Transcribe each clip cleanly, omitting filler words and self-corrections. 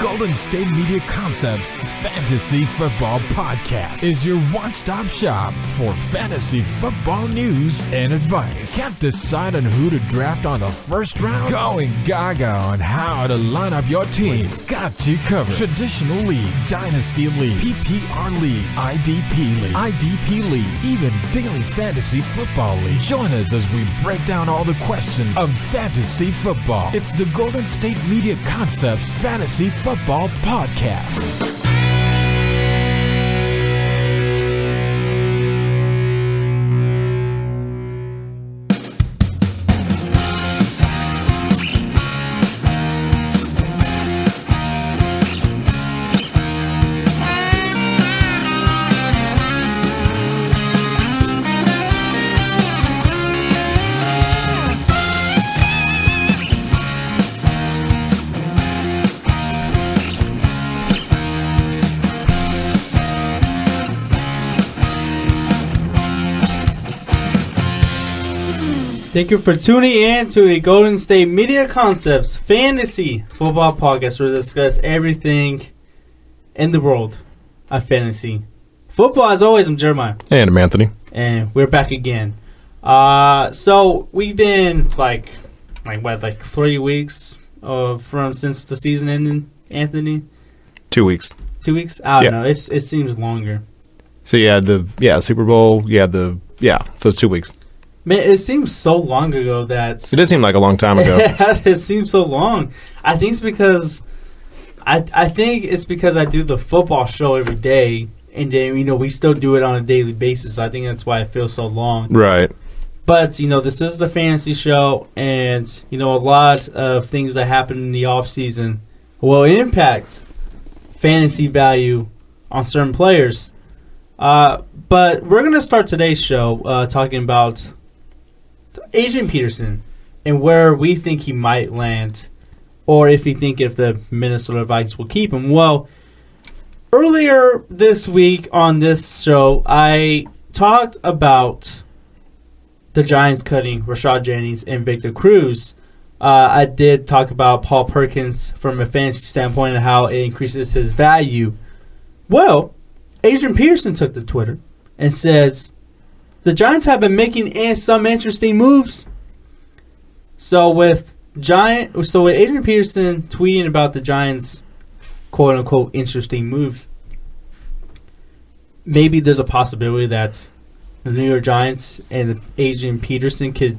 Golden State Media Concepts Fantasy Football Podcast is your one-stop shop for fantasy football news and advice. Can't decide on who to draft on the first round? Going gaga on how to line up your team. Got you covered. Traditional league, dynasty league, PPR league, IDP league, even daily fantasy football league. Join us as we break down all the questions of fantasy football. It's the Golden State Media Concepts Fantasy Football Podcast. Thank you for tuning in to the Golden State Media Concepts Fantasy Football Podcast, where we discuss everything in the world of fantasy football. As always, I'm Jeremiah. And I'm Anthony. And we're back again. So we've been like 3 weeks since the season ended, Anthony? 2 weeks. 2 weeks? I don't know. It seems longer. So Super Bowl, so it's 2 weeks. Man, it seems so long ago that... It does seem like a long time ago. It seems so long. I think it's because... I think it's because I do the football show every day, and then, we still do it on a daily basis. So I think that's why it feels so long. Right. But, this is the fantasy show, and, a lot of things that happen in the offseason will impact fantasy value on certain players. But we're going to start today's show talking about Adrian Peterson and where we think he might land, or if the Minnesota Vikings will keep him. Well, earlier this week on this show, I talked about the Giants cutting Rashad Jennings and Victor Cruz. I did talk about Paul Perkins from a fantasy standpoint and how it increases his value. Well, Adrian Peterson took to Twitter and says, the Giants have been making some interesting moves. So with Adrian Peterson tweeting about the Giants' quote-unquote interesting moves, maybe there's a possibility that the New York Giants and Adrian Peterson could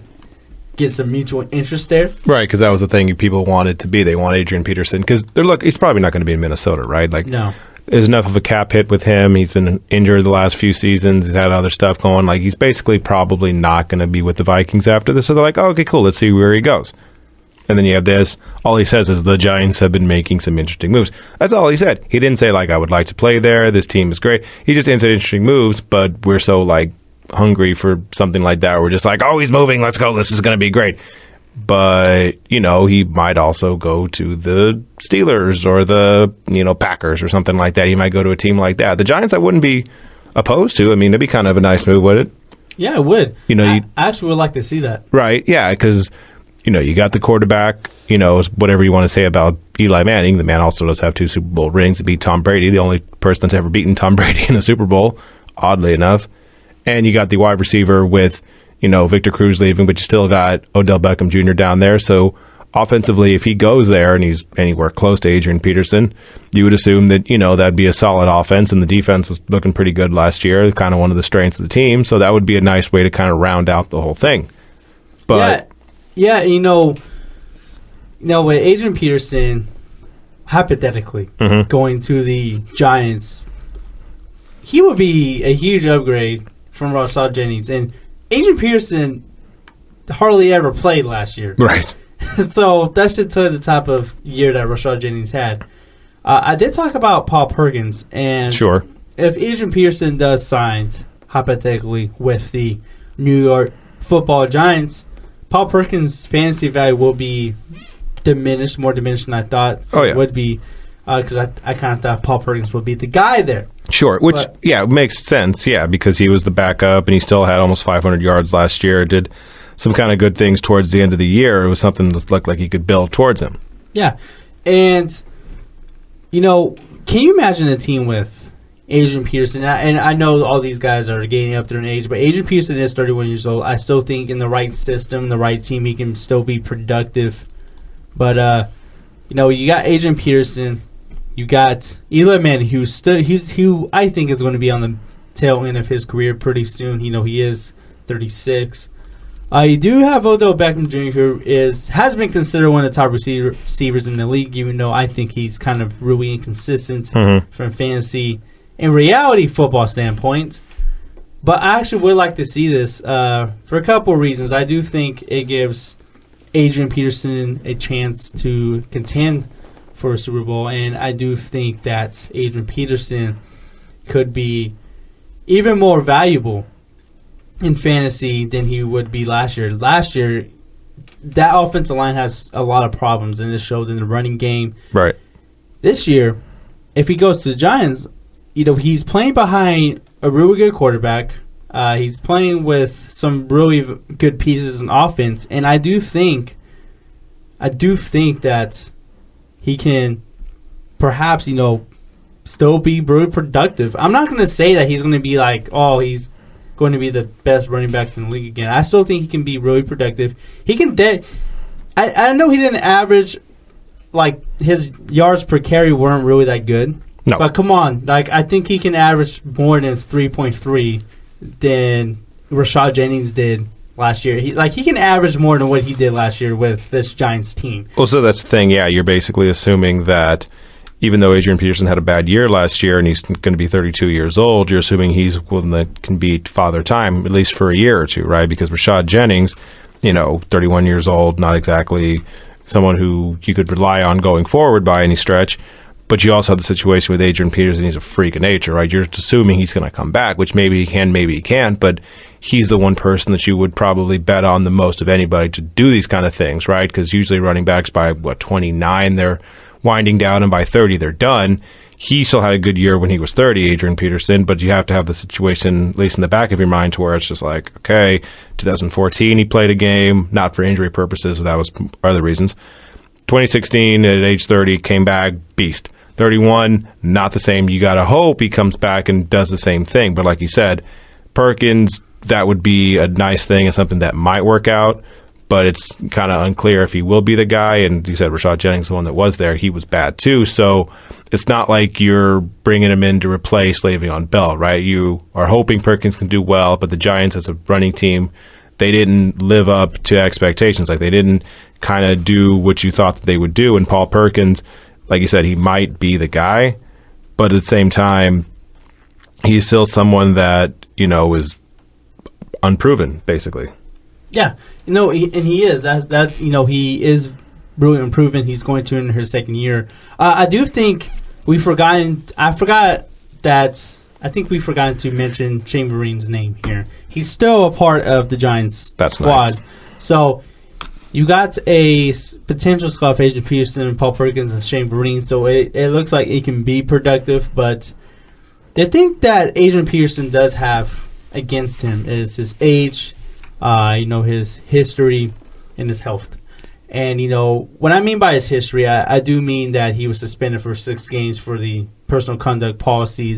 get some mutual interest there. Right, because that was the thing people wanted to be. They want Adrian Peterson because he's probably not going to be in Minnesota, right? No. There's enough of a cap hit with him. He's been injured the last few seasons. He's had other stuff going. He's basically probably not going to be with the Vikings after this. So they're like, oh, okay, cool. Let's see where he goes. And then you have this. All he says is the Giants have been making some interesting moves. That's all he said. He didn't say, I would like to play there. This team is great. He just said interesting moves, but we're so, hungry for something like that. We're just oh, he's moving. Let's go. This is going to be great. But, he might also go to the Steelers or the, Packers or something like that. He might go to a team like that. The Giants, I wouldn't be opposed to. I mean, it'd be kind of a nice move, would it? Yeah, it would. I actually would like to see that. Right, yeah, because, you got the quarterback, whatever you want to say about Eli Manning. The man also does have 2 Super Bowl rings to beat Tom Brady, the only person that's ever beaten Tom Brady in a Super Bowl, oddly enough. And you got the wide receiver with... Victor Cruz leaving, but you still got Odell Beckham Jr. down there. So offensively, if he goes there and he's anywhere close to Adrian Peterson, you would assume that, that'd be a solid offense, and the defense was looking pretty good last year, kind of one of the strengths of the team. So that would be a nice way to kind of round out the whole thing. But with Adrian Peterson, hypothetically, going to the Giants, he would be a huge upgrade from Rashad Jennings. And Adrian Peterson hardly ever played last year. Right. So that should tell you the type of year that Rashad Jennings had. I did talk about Paul Perkins. And sure. If Adrian Peterson does sign, hypothetically, with the New York Football Giants, Paul Perkins' fantasy value will be more diminished than I thought it would be. Because I kind of thought Paul Perkins would be the guy there. Sure, which, makes sense, because he was the backup and he still had almost 500 yards last year, did some kind of good things towards the end of the year. It was something that looked like he could build towards him. Yeah, and can you imagine a team with Adrian Peterson? And I know all these guys are getting up there in age, but Adrian Peterson is 31 years old. I still think in the right system, the right team, he can still be productive. But, you got Adrian Peterson. You got Eli Manning, who I think is going to be on the tail end of his career pretty soon. He is 36. You do have Odell Beckham Jr., who has been considered one of the top receivers in the league, even though I think he's kind of really inconsistent from fantasy and reality football standpoint. But I actually would like to see this for a couple of reasons. I do think it gives Adrian Peterson a chance to contend for a Super Bowl, and I do think that Adrian Peterson could be even more valuable in fantasy than he would be last year. Last year, that offensive line has a lot of problems, and it showed in the running game. Right. This year, if he goes to the Giants, he's playing behind a really good quarterback. He's playing with some really good pieces in offense, and I do think that he can perhaps, still be really productive. I'm not going to say that he's going to be like, he's going to be the best running backs in the league again. I still think he can be really productive. He can. I know he didn't average, like, his yards per carry weren't really that good. No. But come on, like, I think he can average more than 3.3 than Rashad Jennings did last year. He can average more than what he did last year with this Giants team. Well, so that's the thing. Yeah, you're basically assuming that even though Adrian Peterson had a bad year last year and he's going to be 32 years old, you're assuming he's one that can beat Father Time at least for a year or two, right? Because Rashad Jennings, 31 years old, not exactly someone who you could rely on going forward by any stretch. But you also have the situation with Adrian Peterson. He's a freak of nature, right? You're assuming he's going to come back, which maybe he can, maybe he can't. But he's the one person that you would probably bet on the most of anybody to do these kind of things, right? Because usually running backs by, 29, they're winding down, and by 30, they're done. He still had a good year when he was 30, Adrian Peterson, but you have to have the situation, at least in the back of your mind, to where it's just like, okay, 2014, he played a game, not for injury purposes, so that was other reasons. 2016, at age 30, came back, beast. 31, not the same. You got to hope he comes back and does the same thing. But like you said, Perkins, that would be a nice thing and something that might work out. But it's kind of unclear if he will be the guy. And you said Rashad Jennings, the one that was there, he was bad too. So it's not like you're bringing him in to replace Le'Veon Bell, right? You are hoping Perkins can do well, but the Giants as a running team, they didn't live up to expectations. Like, they didn't kind of do what you thought that they would do. And Paul Perkins, like you said, he might be the guy, but at the same time, he's still someone that, is unproven, basically. Yeah, and he is. He is really unproven. He's going to in his second year. I do think we forgotten. I think we forgot to mention Shane Vereen's name here. He's still a part of the Giants squad. Nice. So you got a potential squad of Adrian Peterson and Paul Perkins and Shane Vereen. So it looks like it can be productive. But the thing that Adrian Peterson does have against him is his age, his history, and his health. And, what I mean by his history, I do mean that he was suspended for 6 games for the personal conduct policy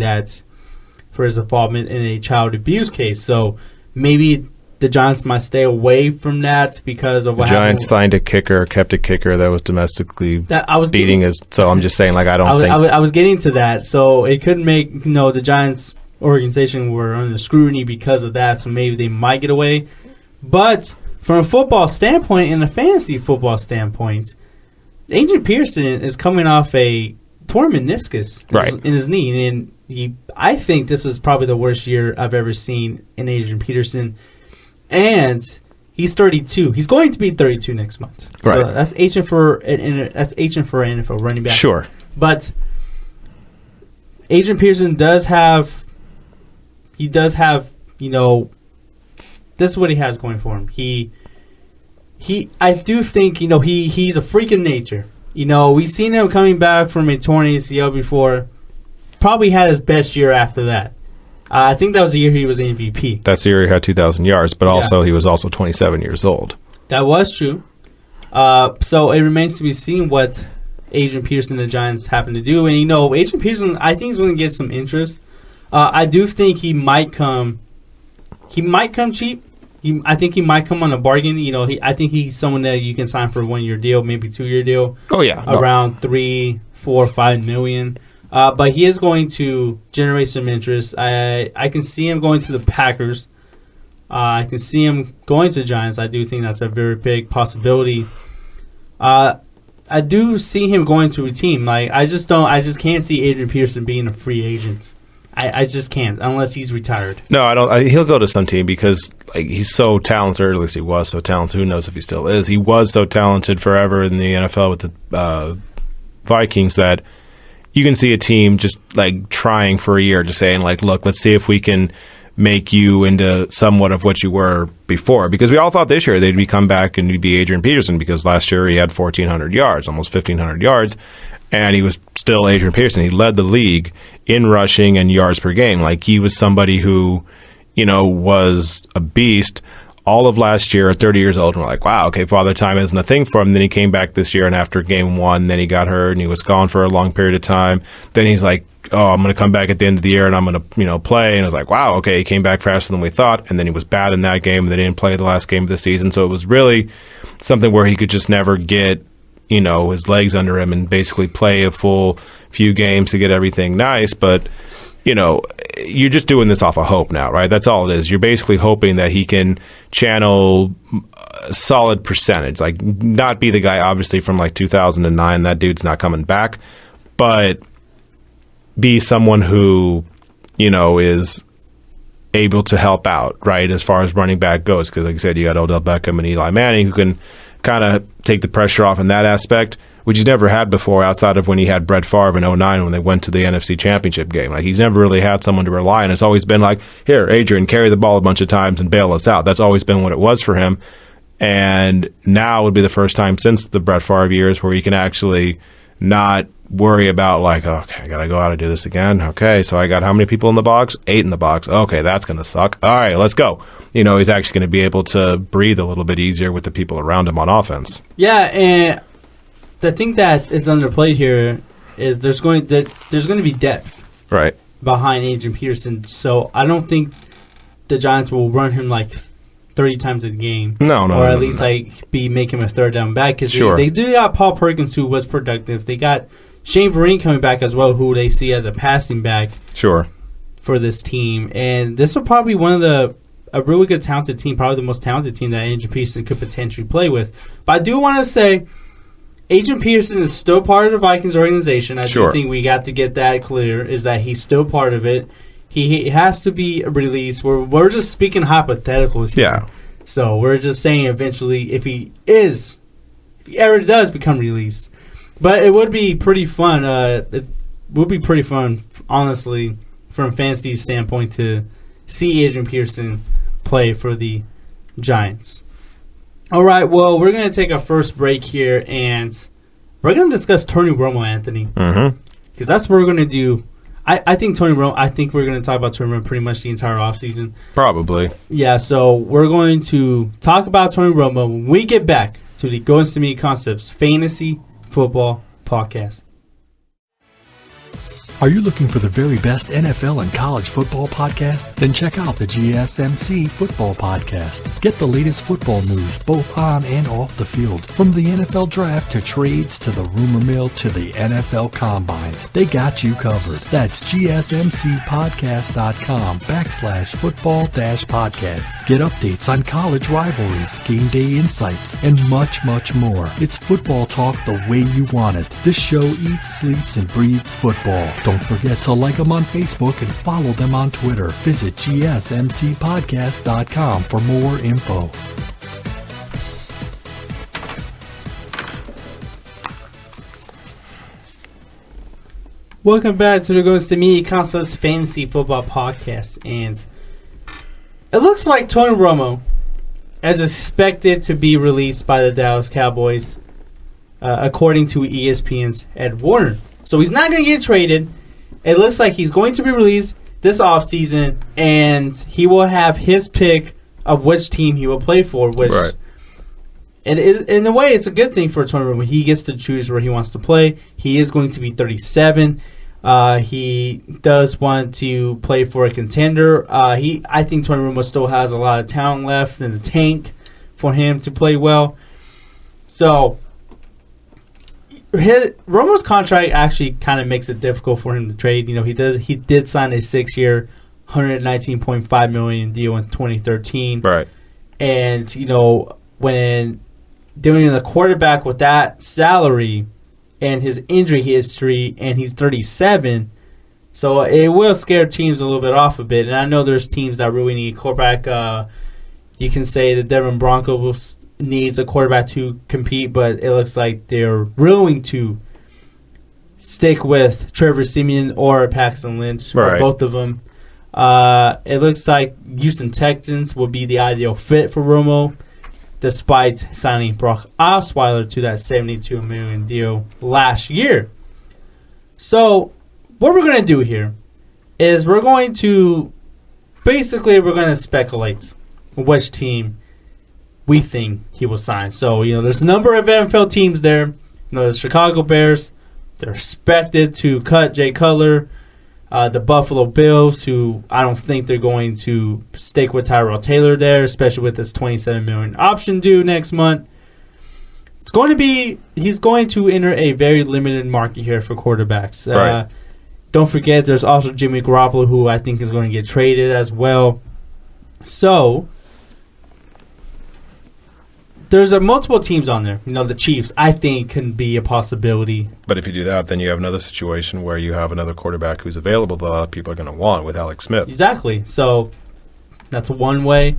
for his involvement in a child abuse case. So maybe the Giants might stay away from that because of what happened. The Giants signed a kicker, kept a kicker that was domestically beating his. So I'm just saying, I was getting to that. So it could make, the Giants organization were under scrutiny because of that. So maybe they might get away. But from a football standpoint and a fantasy football standpoint, Adrian Peterson is coming off a torn meniscus in his knee. And I think this was probably the worst year I've ever seen in Adrian Peterson. And he's 32. He's going to be 32 next month. Right. So that's aging for an NFL running back. Sure. But Adrian Peterson does have, this is what he has going for him. I do think, he's a freak of nature. We've seen him coming back from a torn ACL before. Probably had his best year after that. I think that was the year he was the MVP. That's the year he had 2,000 yards, but also he was also 27 years old. That was true. So it remains to be seen what Adrian Peterson and the Giants happen to do. And, Adrian Peterson, I think, is going to get some interest. I do think he might come cheap. I think he might come on a bargain. I think he's someone that you can sign for a 1-year deal, maybe 2-year deal. Oh, yeah. Around $3, $4, $5 million. But he is going to generate some interest. I can see him going to the Packers. I can see him going to the Giants. I do think that's a very big possibility. I do see him going to a team. I just can't see Adrian Peterson being a free agent. I just can't, unless he's retired. No, I don't. He'll go to some team because he's so talented, or at least he was so talented. Who knows if he still is? He was so talented forever in the NFL with the Vikings that you can see a team just trying for a year, just saying look, let's see if we can make you into somewhat of what you were before. Because we all thought this year they'd come back and he'd be Adrian Peterson, because last year he had 1,400 yards, almost 1,500 yards, and he was still Adrian Peterson. He led the league in rushing and yards per game. He was somebody who, was a beast all of last year at 30 years old. And we're like, wow, okay, Father Time isn't a thing for him. Then he came back this year, and after game 1, then he got hurt and he was gone for a long period of time. Then he's like, oh, I'm going to come back at the end of the year and I'm going to, play. And I was like, wow, okay, he came back faster than we thought. And then he was bad in that game, and then he didn't play the last game of the season. So it was really something where he could just never get, his legs under him and basically play a full few games to get everything nice. But, you're just doing this off of hope now, right? That's all it is. You're basically hoping that he can channel a solid percentage, not be the guy, obviously, from 2009. That dude's not coming back. But be someone who, is able to help out, right, as far as running back goes. Because, like I said, you got Odell Beckham and Eli Manning who can kind of take the pressure off in that aspect, which he's never had before outside of when he had Brett Favre in 2009 when they went to the NFC Championship game. He's never really had someone to rely on. It's always been here, Adrian, carry the ball a bunch of times and bail us out. That's always been what it was for him. And now would be the first time since the Brett Favre years where he can actually not worry about okay, I got to go out and do this again. Okay, so I got how many people in the box? 8 in the box. Okay, that's going to suck. All right, let's go. He's actually going to be able to breathe a little bit easier with the people around him on offense. Yeah, and the thing that is underplayed here is there's going to be depth right behind Adrian Peterson. So I don't think the Giants will run him 30 times a game. No. Or at least make him a third down back, because they do got Paul Perkins, who was productive. They got Shane Vereen coming back as well, who they see as a passing back. Sure. For this team, and this will probably be a really good talented team, probably the most talented team that Adrian Peterson could potentially play with. But I do want to say, Adrian Peterson is still part of the Vikings organization. I do think we got to get that clear, is that he's still part of it. He has to be released. We're just speaking hypotheticals here. Yeah. So we're just saying eventually if he ever does become released. But it would be pretty fun. It would be pretty fun, honestly, from a fantasy standpoint, to see Adrian Peterson play for the Giants. All right, well, we're going to take our first break here, and we're going to discuss Tony Romo, Anthony. Because that's what we're going to do. I think we're going to talk about Tony Romo pretty much the entire offseason. Probably. Yeah, so we're going to talk about Tony Romo when we get back to the Goes to Me Concepts Fantasy Football Podcast. Are you looking for the very best NFL and college football podcast? Then check out the GSMC Football Podcast. Get the latest football news both on and off the field. From the NFL Draft to trades to the rumor mill to the NFL Combines. They got you covered. That's GSMCpodcast.com/football-podcast. Get updates on college rivalries, game day insights, and much, much more. It's football talk the way you want it. This show eats, sleeps, and breathes football. Don't forget to like them on Facebook and follow them on Twitter. Visit GSMCpodcast.com for more info. Welcome back to the Goes to Me Concepts Fantasy Football Podcast. And it looks like Tony Romo is expected to be released by the Dallas Cowboys, according to ESPN's Ed Warner. So he's not going to get traded. It looks like he's going to be released this offseason, and he will have his pick of which team he will play for, which And in a way, it's a good thing for Tony Romo. He gets to choose where he wants to play. He is going to be 37. He does want to play for a contender. I think Tony Romo still has a lot of talent left in the tank for him to play well. So Romo's contract actually kind of makes it difficult for him to trade. He did sign a 6-year, $119.5 million deal in 2013. Right. And when doing the quarterback with that salary and his injury history, and he's 37, so it will scare teams a little bit off a bit. And I know there's teams that really need a quarterback. You can say the Denver Broncos needs a quarterback to compete, but it looks like they're willing to stick with Trevor Siemian or Paxton Lynch, or both of them. It looks like Houston Texans will be the ideal fit for Romo, despite signing Brock Osweiler to that $72 million deal last year. So what we're going to do here is we're going to speculate which team we think he will sign. So, there's a number of NFL teams there. The Chicago Bears, they're expected to cut Jay Cutler. The Buffalo Bills, who I don't think they're going to stick with Tyrell Taylor there, especially with this $27 million option due next month. He's going to enter a very limited market here for quarterbacks. Right. Don't forget, there's also Jimmy Garoppolo, who I think is going to get traded as well. So there's multiple teams on there. The Chiefs, I think, can be a possibility. But if you do that, then you have another situation where you have another quarterback who's available that a lot of people are going to want with Alex Smith. Exactly. So that's one way.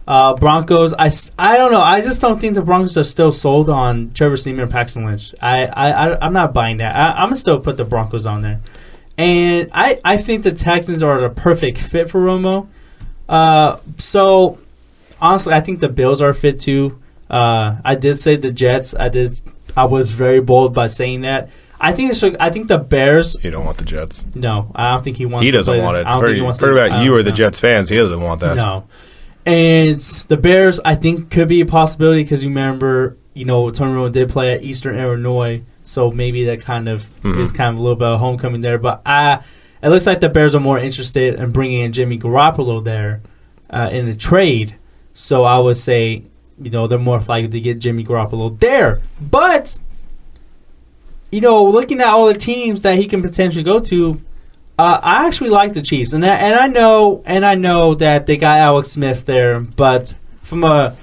Broncos, I don't know. I just don't think the Broncos are still sold on Trevor Siemian and Paxton Lynch. I'm not buying that. I'm going to still put the Broncos on there. And I think the Texans are the perfect fit for Romo. So, honestly, I think the Bills are a fit too. I did say the Jets. I was very bold by saying that. I think the Bears. You don't want the Jets. No, I don't think he wants. He doesn't to play want it. I don't think he wants to. About you or the no. Jets fans, he doesn't want that. No, and the Bears, I think, could be a possibility because you remember, Tony Romo did play at Eastern Illinois, so maybe that kind of is kind of a little bit of homecoming there. But it looks like the Bears are more interested in bringing in Jimmy Garoppolo there in the trade. So I would say, they're more likely to get Jimmy Garoppolo there. But, looking at all the teams that he can potentially go to, I actually like the Chiefs. And I know that they got Alex Smith there. But from a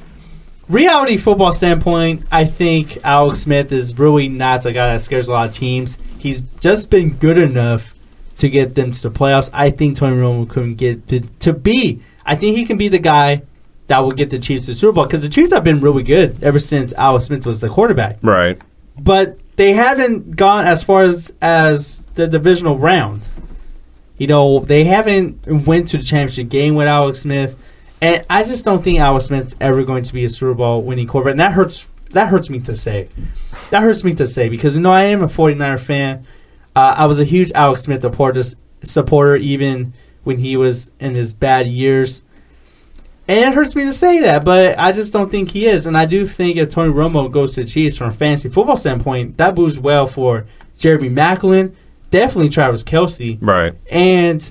reality football standpoint, I think Alex Smith is really not a guy that scares a lot of teams. He's just been good enough to get them to the playoffs. I think Tony Romo couldn't get to be. I think he can be the guy that will get the Chiefs to the Super Bowl, because the Chiefs have been really good ever since Alex Smith was the quarterback. Right. But they haven't gone as far as the divisional round. They haven't went to the championship game with Alex Smith, and I just don't think Alex Smith's ever going to be a Super Bowl winning quarterback. And that hurts me to say. That hurts me to say because I am a 49er fan. I was a huge Alex Smith supporter even when he was in his bad years. And it hurts me to say that, but I just don't think he is. And I do think if Tony Romo goes to the Chiefs from a fantasy football standpoint, that bodes well for Jeremy Maclin, definitely Travis Kelce. Right. And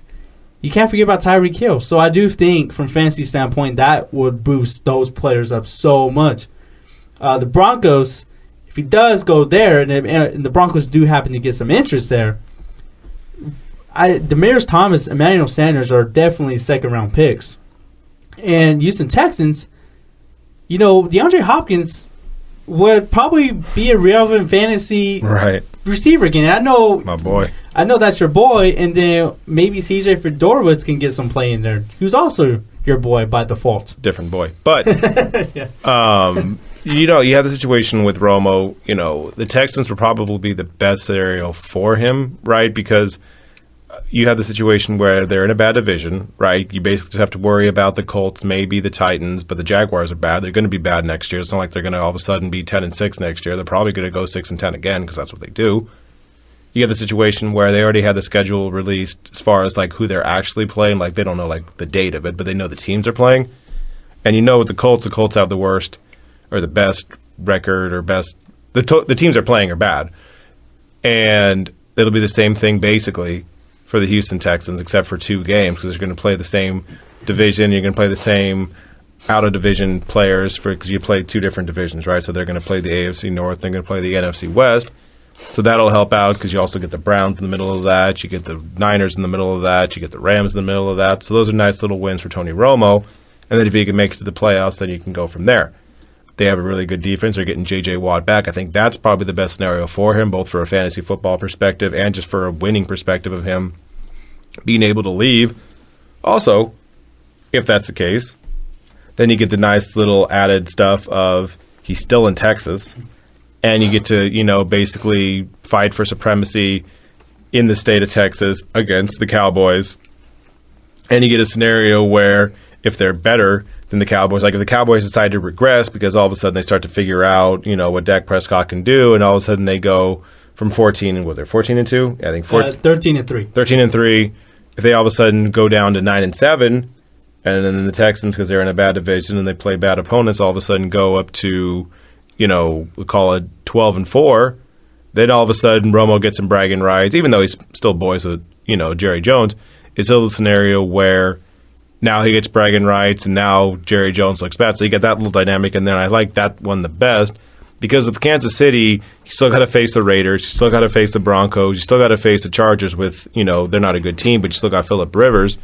you can't forget about Tyreek Hill. So I do think from fantasy standpoint, that would boost those players up so much. The Broncos, if he does go there, and the Broncos do happen to get some interest there, Demaryius Thomas, Emmanuel Sanders are definitely second-round picks. And Houston Texans, DeAndre Hopkins would probably be a relevant fantasy receiver again. I know, my boy. I know that's your boy, and then maybe CJ Fedorowicz can get some play in there. Who's also your boy by default. Different boy, but yeah. You have the situation with Romo. The Texans would probably be the best scenario for him, right? Because you have the situation where they're in a bad division, right? You basically just have to worry about the Colts, maybe the Titans, but the Jaguars are bad. They're going to be bad next year. It's not like they're going to all of a sudden be 10-6 next year. They're probably going to go 6-10 again because that's what they do. You have the situation where they already had the schedule released as far as who they're actually playing. They don't know the date of it, but they know the teams are playing. And with the Colts have the worst or the best record or best. The teams are playing are bad, and it'll be the same thing basically for the Houston Texans, except for 2 games because you're going to play the same division. You're going to play the same out-of-division players because you play 2 different divisions, right? So they're going to play the AFC North. They're going to play the NFC West. So that'll help out because you also get the Browns in the middle of that. You get the Niners in the middle of that. You get the Rams in the middle of that. So those are nice little wins for Tony Romo. And then if he can make it to the playoffs, then you can go from there. They have a really good defense. They're getting J.J. Watt back. I think that's probably the best scenario for him, both for a fantasy football perspective and just for a winning perspective of him being able to leave. Also, if that's the case, then you get the nice little added stuff of he's still in Texas, and you get to, basically fight for supremacy in the state of Texas against the Cowboys. And you get a scenario where if they're better than the Cowboys, like if the Cowboys decide to regress because all of a sudden they start to figure out, what Dak Prescott can do, and all of a sudden they go from 14 and 14-2? Yeah, I think 13-3. 13-3. If they all of a sudden go down to 9-7, and then the Texans, because they're in a bad division and they play bad opponents, all of a sudden go up to, we call it 12-4, then all of a sudden Romo gets some bragging rights, even though he's still boys with, Jerry Jones. It's still a scenario where now he gets bragging rights and now Jerry Jones looks bad. So you get that little dynamic, and then I like that one the best because with Kansas City, you still got to face the Raiders, you still got to face the Broncos, you still got to face the Chargers with, they're not a good team, but you still got Phillip Rivers.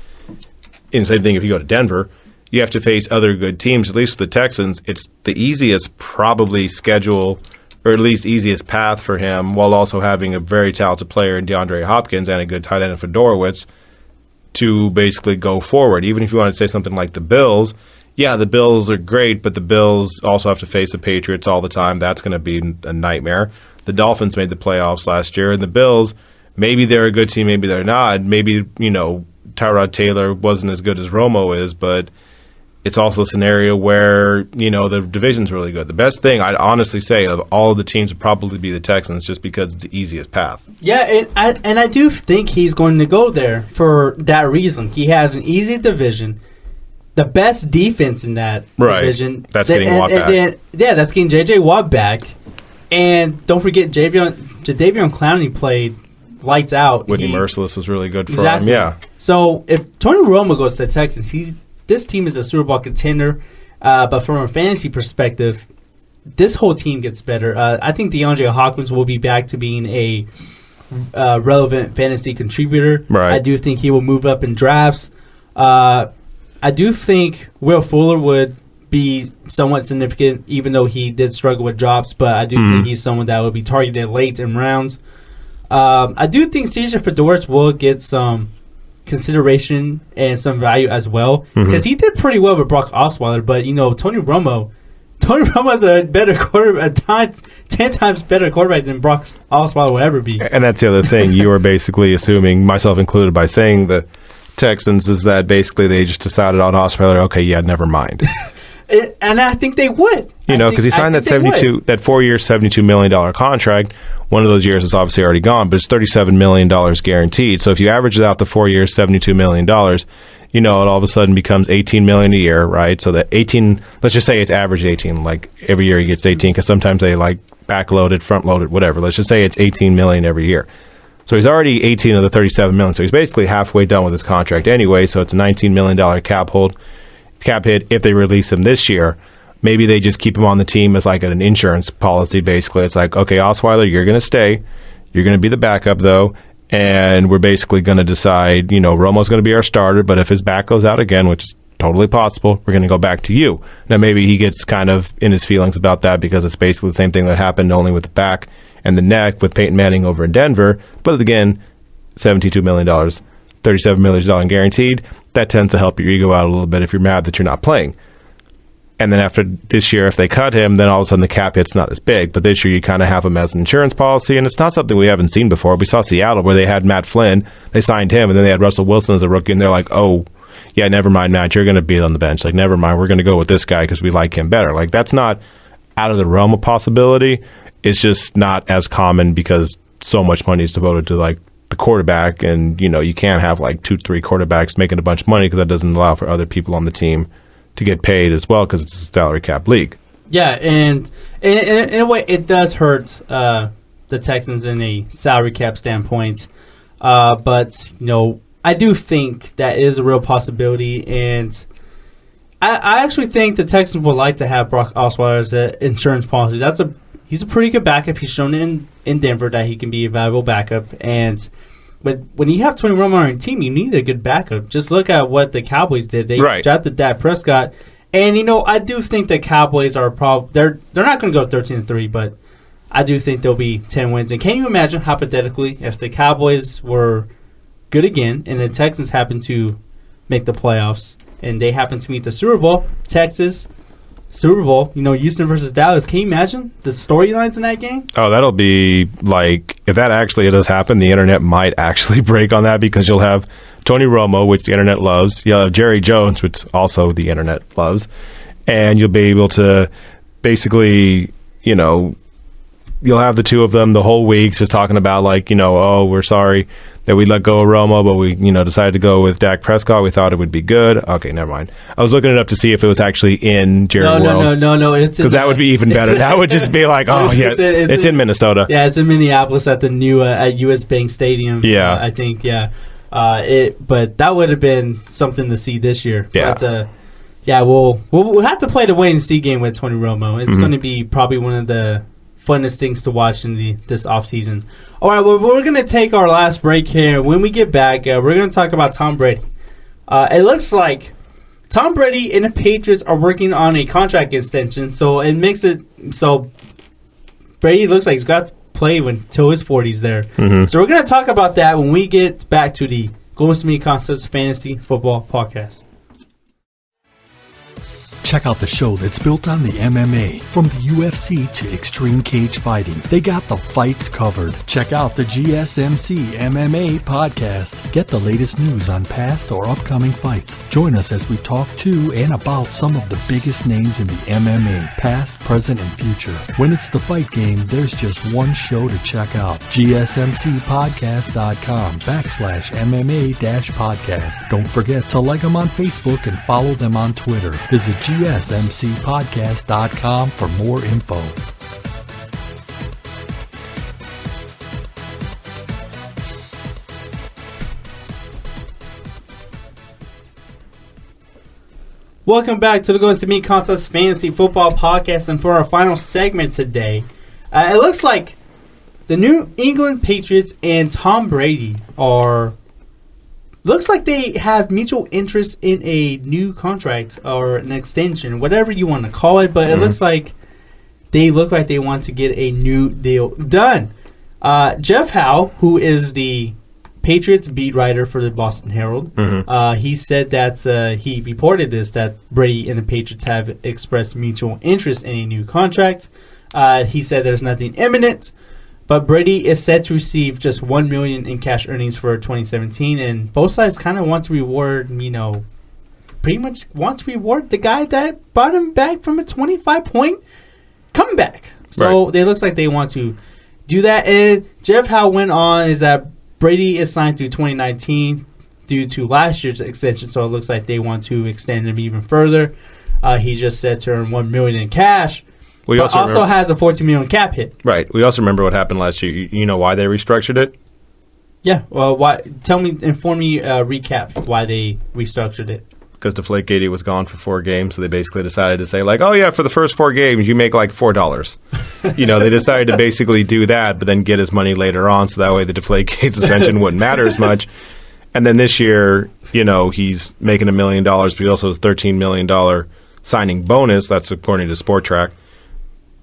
And same thing if you go to Denver, you have to face other good teams. At least with the Texans, it's the easiest probably schedule, or at least easiest path for him, while also having a very talented player in DeAndre Hopkins and a good tight end in Fedorowicz to basically go forward. Even if you want to say something like the Bills, yeah, the Bills are great, but the Bills also have to face the Patriots all the time. That's going to be a nightmare. The Dolphins made the playoffs last year, and the Bills, maybe they're a good team, maybe they're not. Maybe, Tyrod Taylor wasn't as good as Romo is, but it's also a scenario where, the division's really good. The best thing I'd honestly say of all of the teams would probably be the Texans just because it's the easiest path. Yeah, and I do think he's going to go there for that reason. He has an easy division, the best defense in that division. That's getting Watt back. That's getting J.J. Watt back. And don't forget, Jadeveon Clowney played lights out. Whitney Merciless was really good for him, yeah. So if Tony Romo goes to the Texans, this team is a Super Bowl contender. But from a fantasy perspective, this whole team gets better. I think DeAndre Hopkins will be back to being a relevant fantasy contributor. Right. I do think he will move up in drafts. I do think Will Fuller would be somewhat significant, even though he did struggle with drops. But I do think he's someone that will be targeted late in rounds. I do think CJ Fedorowicz will get some consideration and some value as well because he did pretty well with Brock Osweiler. But Tony Romo is a better quarterback, 10 times better quarterback than Brock Osweiler will ever be. And that's the other thing you were basically assuming, myself included, by saying the Texans is that basically they just decided on Osweiler. Okay, yeah, never mind. And I think they would. Because he signed that 4-year, $72 million contract. One of those years is obviously already gone, but it's $37 million guaranteed. So if you average it out the 4 years, $72 million, it all of a sudden becomes $18 million a year, right? So that 18, let's just say it's average 18, like every year he gets 18, because sometimes they backloaded, front-loaded, whatever. Let's just say it's $18 million every year. So he's already 18 of the $37 million. So he's basically halfway done with his contract anyway. So it's a $19 million cap hit if they release him this year. Maybe they just keep him on the team as an insurance policy, basically. It's like, okay, Osweiler, you're going to stay. You're going to be the backup, though. And we're basically going to decide, Romo's going to be our starter. But if his back goes out again, which is totally possible, we're going to go back to you. Now, maybe he gets kind of in his feelings about that because it's basically the same thing that happened only with the back and the neck with Peyton Manning over in Denver. But again, $72 million, $37 million guaranteed. That tends to help your ego out a little bit if you're mad that you're not playing. And then after this year, if they cut him, then all of a sudden the cap hit's not as big. But this year you kind of have him as an insurance policy, and it's not something we haven't seen before. We saw Seattle where they had Matt Flynn. They signed him, and then they had Russell Wilson as a rookie, and they're like, oh, yeah, never mind, Matt, you're going to be on the bench. Never mind, we're going to go with this guy because we like him better. That's not out of the realm of possibility. It's just not as common because so much money is devoted to, the quarterback, and, you can't have, 2-3 quarterbacks making a bunch of money because that doesn't allow for other people on the team to get paid as well because it's a salary cap league. Yeah, and in a way, it does hurt the Texans in a salary cap standpoint. But, I do think that is a real possibility, and I actually think the Texans would like to have Brock Osweiler as an insurance policy. He's a pretty good backup. He's shown in Denver that he can be a valuable backup. But when you have Tony Romo on your team, you need a good backup. Just look at what the Cowboys did. They drafted Dak Prescott. And, I do think the Cowboys are they're not going to go 13-3, but I do think there'll be 10 wins. And can you imagine, hypothetically, if the Cowboys were good again and the Texans happen to make the playoffs and they happen to meet the Super Bowl, Texas, Super Bowl, Houston versus Dallas. Can you imagine the storylines in that game? Oh, that'll be if that actually does happen, the internet might actually break on that because you'll have Tony Romo, which the internet loves. You'll have Jerry Jones, which also the internet loves. And you'll be able to basically, you'll have the two of them the whole week just talking about oh, we're sorry that we let go of Romo, but we, decided to go with Dak Prescott. We thought it would be good. Okay, never mind. I was looking it up to see if it was actually in Jerry World. No. Because that would be even better. That would just be it's in Minnesota. Yeah, it's in Minneapolis at the new at US Bank Stadium. Yeah. I think, yeah. But that would have been something to see this year. Yeah. But, we'll have to play the wait and see game with Tony Romo. It's going to be probably one of the funnest things to watch in this offseason. All right, well, we're going to take our last break here. When we get back, we're going to talk about Tom Brady. It looks like Tom Brady and the Patriots are working on a contract extension, so it makes it so Brady looks like he's got to play until his 40s there. Mm-hmm. So we're going to talk about that when we get back to the Golden State Concepts Fantasy Football Podcast. Check out the show that's built on the MMA. From the UFC to extreme cage fighting, they got the fights covered. Check out the GSMC MMA podcast. Get the latest news on past or upcoming fights. Join us as we talk to and about some of the biggest names in the MMA, past, present, and future. When it's the fight game, there's just one show to check out. GSMCpodcast.com/MMA-podcast. Don't forget to like them on Facebook and follow them on Twitter. Visit GSMCpodcast.com for more info. Welcome back to the Golden State Concepts Fantasy Football Podcast, and for our final segment today, it looks like the New England Patriots and Tom Brady looks like they have mutual interest in a new contract or an extension, whatever you want to call it. But it looks like they want to get a new deal done. Jeff Howe, who is the Patriots beat writer for the Boston Herald, he said that he reported that Brady and the Patriots have expressed mutual interest in a new contract. He said there's nothing imminent. But Brady is set to receive just $1 million in cash earnings for 2017, and both sides kind of want to reward, pretty much want to reward the guy that brought him back from a 25-point comeback. So It looks like they want to do that. And Jeff Howe went on is that Brady is signed through 2019 due to last year's extension, so it looks like they want to extend him even further. He just said to earn $1 million in cash. But also has a $14 million cap hit. Right. We also remember what happened last year. You know why they restructured it? Yeah. Well, why? Inform me, recap why they restructured it. Because Deflategate was gone for 4 games, so they basically decided to say, oh, yeah, for the first 4 games, you make $4. They decided to basically do that, but then get his money later on, so that way the Deflategate suspension wouldn't matter as much. And then this year, he's making $1 million, but he also has a $13 million signing bonus. That's according to Sport Track.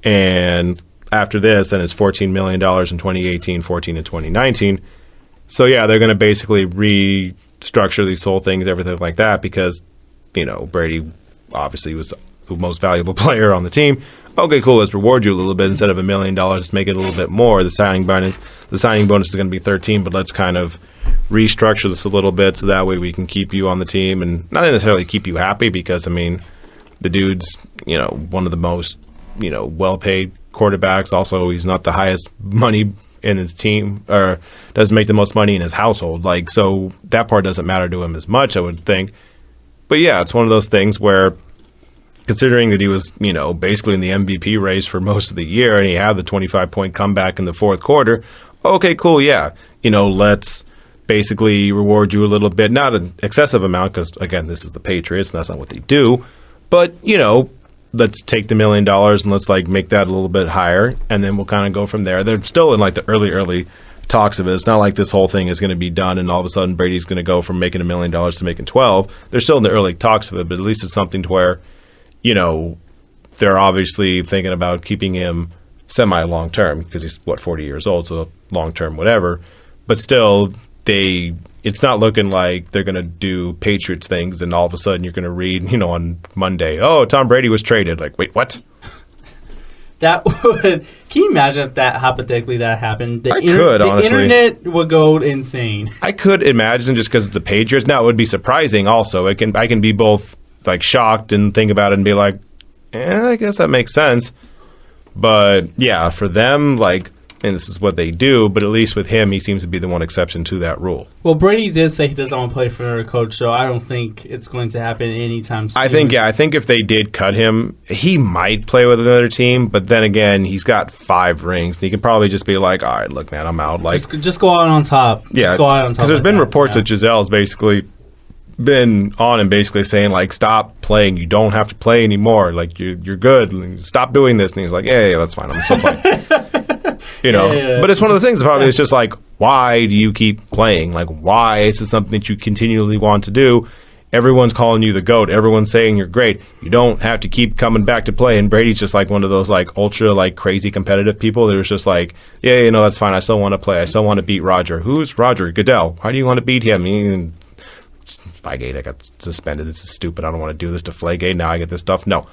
And after this, then it's $14 million in 2018, 14 in 2019. So, yeah, they're going to basically restructure these whole things, everything like that, because, Brady obviously was the most valuable player on the team. Okay, cool, let's reward you a little bit. Instead of $1 million, let's make it a little bit more. The signing bonus is going to be 13, but let's kind of restructure this a little bit so that way we can keep you on the team and not necessarily keep you happy because, the dude's, one of the most well-paid quarterbacks. Also, he's not the highest money in his team or doesn't make the most money in his household. So that part doesn't matter to him as much, I would think. But, yeah, it's one of those things where considering that he was, basically in the MVP race for most of the year and he had the 25-point comeback in the fourth quarter, okay, cool, yeah. Let's basically reward you a little bit, not an excessive amount because, again, this is the Patriots and that's not what they do, but, let's take the $1 million and let's, make that a little bit higher, and then we'll kind of go from there. They're still in, the early talks of it. It's not like this whole thing is going to be done and all of a sudden Brady's going to go from making $1 million to making 12. They're still in the early talks of it, but at least it's something to where, they're obviously thinking about keeping him semi-long term because he's 40 years old, so long term, whatever. But still, it's not looking like they're going to do Patriots things, and all of a sudden you're going to read, on Monday, oh, Tom Brady was traded. Wait, what? That would. Can you imagine if that hypothetically that happened? Honestly. The internet would go insane. I could imagine just because it's the Patriots. Now, it would be surprising also. I can be both shocked and think about it and be like, I guess that makes sense. But yeah, for them, and this is what they do, but at least with him, he seems to be the one exception to that rule. Well, Brady did say he doesn't want to play for another coach, so I don't think it's going to happen anytime soon. I think if they did cut him, he might play with another team, but then again, he's got 5 rings, and he can probably just be like, all right, look, man, I'm out. Just go out on top. Yeah, just go out on top. Because there's been reports that Giselle's basically been on and basically saying, stop playing. You don't have to play anymore. You're good. Stop doing this. And he's like, yeah, that's fine. I'm still playing. Yeah. But it's one of the things. Probably it's just why do you keep playing? Why is it something that you continually want to do? Everyone's calling you the GOAT. Everyone's saying you're great. You don't have to keep coming back to play. And Brady's just one of those ultra crazy competitive people. There's just yeah, that's fine. I still want to play. I still want to beat Roger. Who's Roger? Goodell. Why do you want to beat him? Spygate, I got suspended. This is stupid. I don't want to do this to Flagate. Now I get this stuff. No.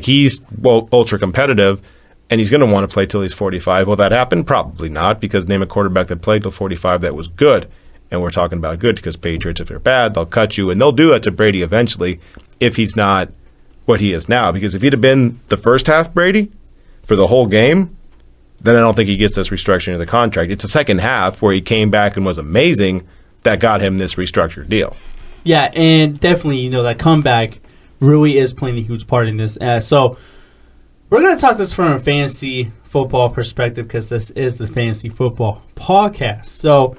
He's ultra competitive. And he's going to want to play till he's 45. Will that happen? Probably not, because name a quarterback that played till 45 that was good. And we're talking about good because Patriots, if they're bad, they'll cut you. And they'll do that to Brady eventually if he's not what he is now. Because if he'd have been the first half Brady for the whole game, then I don't think he gets this restructuring of the contract. It's the second half where he came back and was amazing that got him this restructured deal. Yeah, and definitely, that comeback really is playing a huge part in this. So we're going to talk this from a fantasy football perspective because this is the Fantasy Football Podcast. So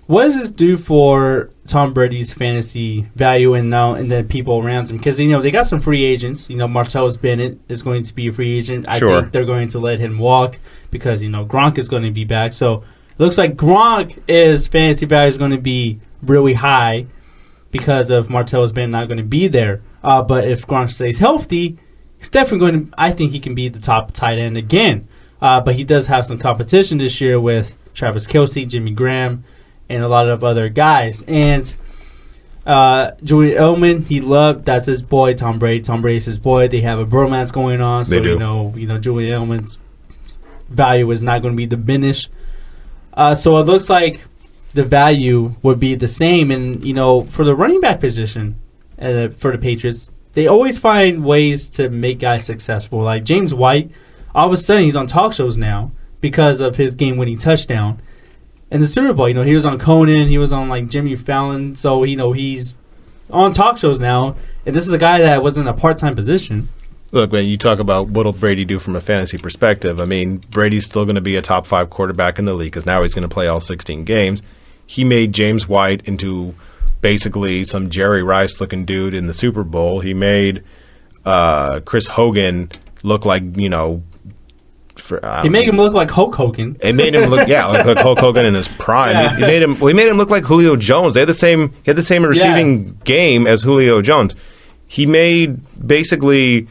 what does this do for Tom Brady's fantasy value and the people around him? Because, they got some free agents. Martellus Bennett is going to be a free agent. I think they're going to let him walk because, Gronk is going to be back. So it looks like Gronk's fantasy value is going to be really high because of Martellus Bennett not going to be there. But if Gronk stays healthy, he's definitely going to. I think he can be the top tight end again. But he does have some competition this year with Travis Kelce, Jimmy Graham, and a lot of other guys. And Julian Edelman, that's his boy, Tom Brady. Tom Brady's his boy. They have a bromance going on. So, Julian Edelman's value is not going to be diminished. So it looks like the value would be the same. And, for the running back position for the Patriots, they always find ways to make guys successful. Like James White, all of a sudden he's on talk shows now because of his game-winning touchdown. In the Super Bowl, he was on Conan, he was on Jimmy Fallon, so he's on talk shows now. And this is a guy that was in a part-time position. Look, man, you talk about what'll Brady do from a fantasy perspective. I mean, Brady's still going to be a top 5 quarterback in the league because now he's going to play all 16 games. He made James White into basically some Jerry Rice-looking dude in the Super Bowl. He made Chris Hogan look like, he made him look like Hulk Hogan. It made him look, like Hulk Hogan in his prime. Yeah. He made him look like Julio Jones. He had the same receiving game as Julio Jones. He made basically,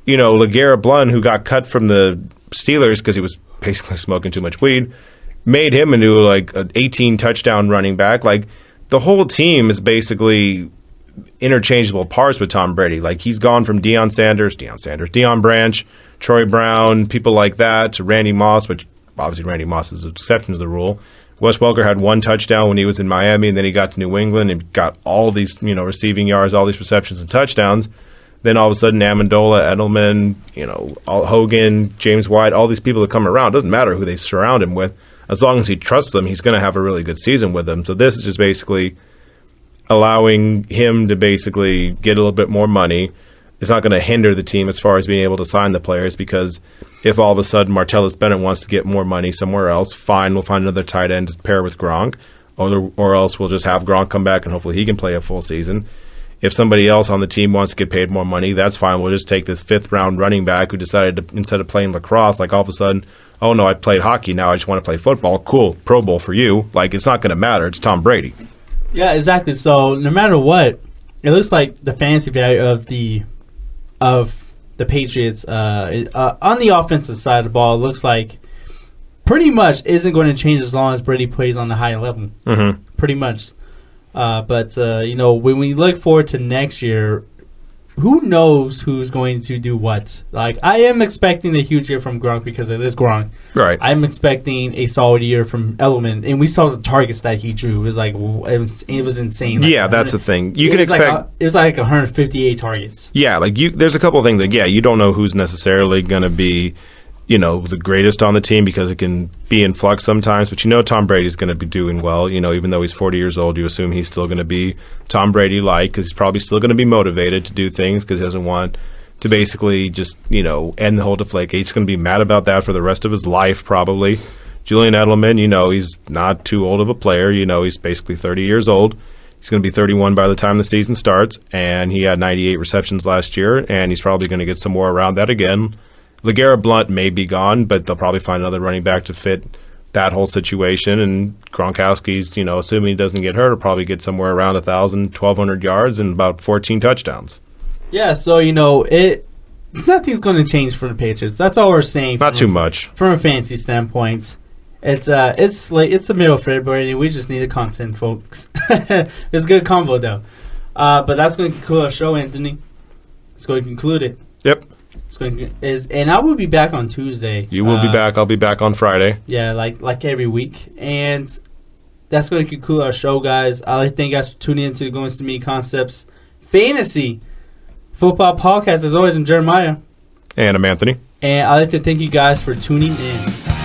LeGarrette Blount, who got cut from the Steelers because he was basically smoking too much weed, made him into an 18 touchdown running back. The whole team is basically interchangeable parts with Tom Brady. He's gone from Deion Branch, Troy Brown, people like that, to Randy Moss, which obviously Randy Moss is an exception to the rule. Wes Welker had 1 touchdown when he was in Miami, and then he got to New England and got all these, receiving yards, all these receptions and touchdowns. Then all of a sudden, Amendola, Edelman, Hogan, James White, all these people that come around. It doesn't matter who they surround him with. As long as he trusts them, he's going to have a really good season with them. So this is just basically allowing him to basically get a little bit more money. it's not going to hinder the team as far as being able to sign the players, because if all of a sudden Martellus Bennett wants to get more money somewhere else, fine, we'll find another tight end to pair with Gronk, or else we'll just have Gronk come back and hopefully he can play a full season. If somebody else on the team wants to get paid more money, that's fine. We'll just take this 5th-round running back who decided to, instead of playing lacrosse, like all of a sudden, oh, no, I played hockey, now I just want to play football. Cool, Pro Bowl for you. Like, it's not going to matter. It's Tom Brady. Yeah, exactly. So no matter what, it looks like the fantasy value of the Patriots on the offensive side of the ball, it looks like pretty much isn't going to change as long as Brady plays on the high level. Mm-hmm. Pretty much. But when we look forward to next year, who knows who's going to do what? Like, I am expecting a huge year from Gronk because it is Gronk. Right. I'm expecting a solid year from Edelman, and we saw the targets that he drew. It was like it was insane. Like, yeah, that's the thing. You can expect it was like 158 targets. Yeah, like there's a couple of things. Like, yeah, you don't know who's necessarily going to be, the greatest on the team because it can be in flux sometimes. But Tom Brady's going to be doing well. Even though he's 40 years old, you assume he's still going to be Tom Brady-like because he's probably still going to be motivated to do things because he doesn't want to basically just, end the whole Deflategate. He's going to be mad about that for the rest of his life probably. Julian Edelman, he's not too old of a player. He's basically 30 years old. He's going to be 31 by the time the season starts, and he had 98 receptions last year, and he's probably going to get some more around that again. LeGarrette Blount may be gone, but they'll probably find another running back to fit that whole situation. And Gronkowski's, assuming he doesn't get hurt, will probably get somewhere around 1,000, 1,200 yards and about 14 touchdowns. Yeah, so, nothing's going to change for the Patriots. That's all we're saying. Not too much. From a fantasy standpoint. It's the middle of February, and we just need the content, folks. It's a good combo, though. But that's going to conclude our show, Anthony. It's going to conclude it. Yep. And I will be back on Tuesday. You will be back. I'll be back on Friday. Yeah, like every week. And that's going to conclude our show, guys. I'd like to thank you guys for tuning in to the Going to Me Concepts Fantasy Football Podcast. As always, I'm Jeremiah. And I'm Anthony. And I'd like to thank you guys for tuning in.